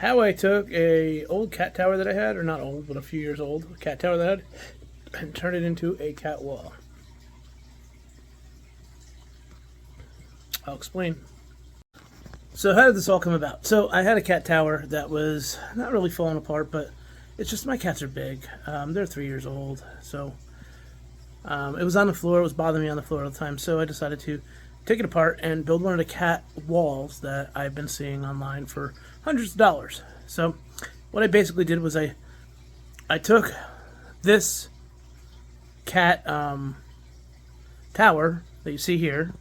how I took a old cat tower that I had, or not old, but a few years old cat tower that I had, and turned it into a cat wall. I'll explain. So how did this all come about? So I had a cat tower that was not really falling apart, but it's just my cats are big. They're 3 years old, so it was on the floor. It was bothering me on the floor all the time, so I decided to take it apart and build one of the cat walls that I've been seeing online for hundreds of dollars. So what I basically did was I took this cat tower that you see here.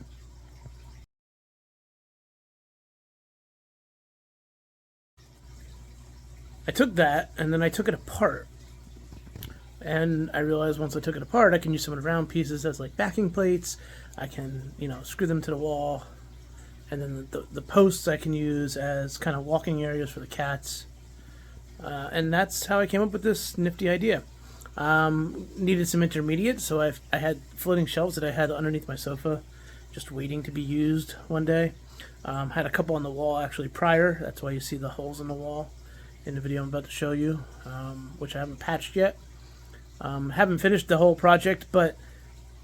I took that and then I took it apart. And I realized once I took it apart, I can use some of the round pieces as like backing plates. I can, screw them to the wall. And then the posts I can use as kind of walking areas for the cats. And that's how I came up with this nifty idea. Needed some intermediate, so I had floating shelves that I had underneath my sofa, just waiting to be used one day. Had a couple on the wall actually prior. That's why you see the holes in the wall in the video I'm about to show you, which I haven't patched yet. Haven't finished the whole project, but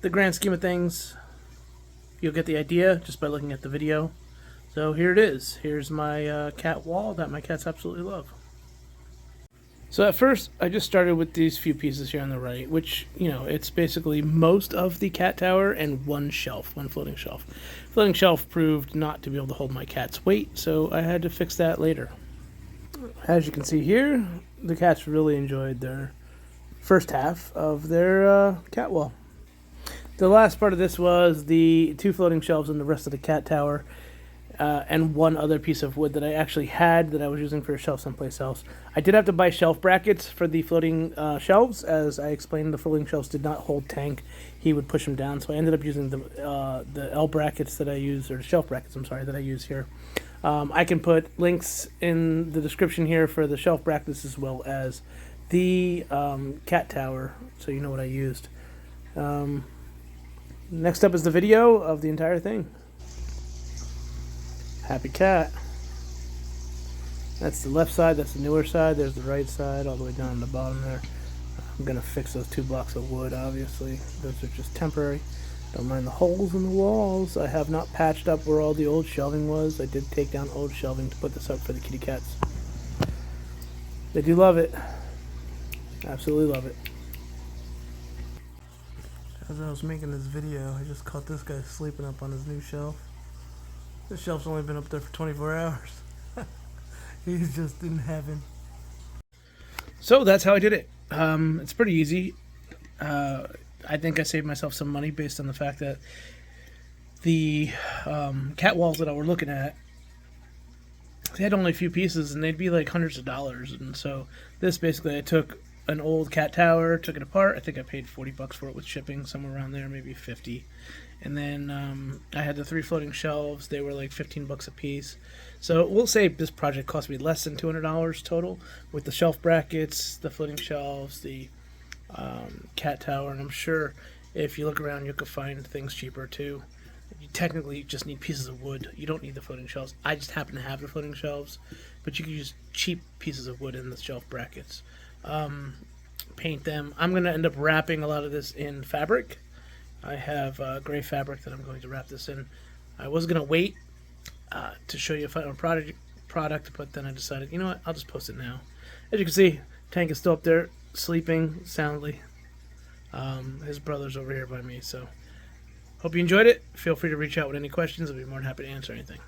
the grand scheme of things, you'll get the idea just by looking at the video. So here it is. Here's my cat wall that my cats absolutely love. So at first, I just started with these few pieces here on the right, which, it's basically most of the cat tower and one shelf, one floating shelf. Floating shelf proved not to be able to hold my cat's weight, so I had to fix that later. As you can see here, the cats really enjoyed their first half of their cat wall. The last part of this was the 2 floating shelves and the rest of the cat tower, and one other piece of wood that I actually had that I was using for a shelf someplace else. I did have to buy shelf brackets for the floating shelves. As I explained, the floating shelves did not hold Tank. He would push them down, so I ended up using the L brackets that I use, or the shelf brackets, I'm sorry, that I use here. I can put links in the description here for the shelf brackets as well as the cat tower, so you know what I used. Next up is the video of the entire thing. Happy cat. That's the left side, that's the newer side, there's the right side, all the way down to the bottom there. I'm going to fix those 2 blocks of wood, obviously. Those are just temporary. Don't mind the holes in the walls. I have not patched up where all the old shelving was. I did take down old shelving to put this up for the kitty cats. They do love it. Absolutely love it. As I was making this video, I just caught this guy sleeping up on his new shelf. This shelf's only been up there for 24 hours. He's just in heaven. So that's how I did it. It's pretty easy. I think I saved myself some money based on the fact that the cat walls that I were looking at, they had only a few pieces and they'd be like hundreds of dollars. And so this basically, I took an old cat tower, took it apart. I think I paid $40 for it with shipping, somewhere around there, maybe 50. And then I had the 3 floating shelves. They were like $15 a piece. So we'll say this project cost me less than $200 total with the shelf brackets, the floating shelves, the cat tower, and I'm sure if you look around you could find things cheaper too. You technically just need pieces of wood. You don't need the floating shelves. I just happen to have the floating shelves, but you can use cheap pieces of wood in the shelf brackets. Paint them. I'm going to end up wrapping a lot of this in fabric. I have gray fabric that I'm going to wrap this in. I was going to wait to show you a final product, but then I decided, you know what, I'll just post it now. As you can see, Tank is still up there sleeping soundly. His brother's over here by me, so hope you enjoyed it. Feel free to reach out with any questions. I'll be more than happy to answer anything.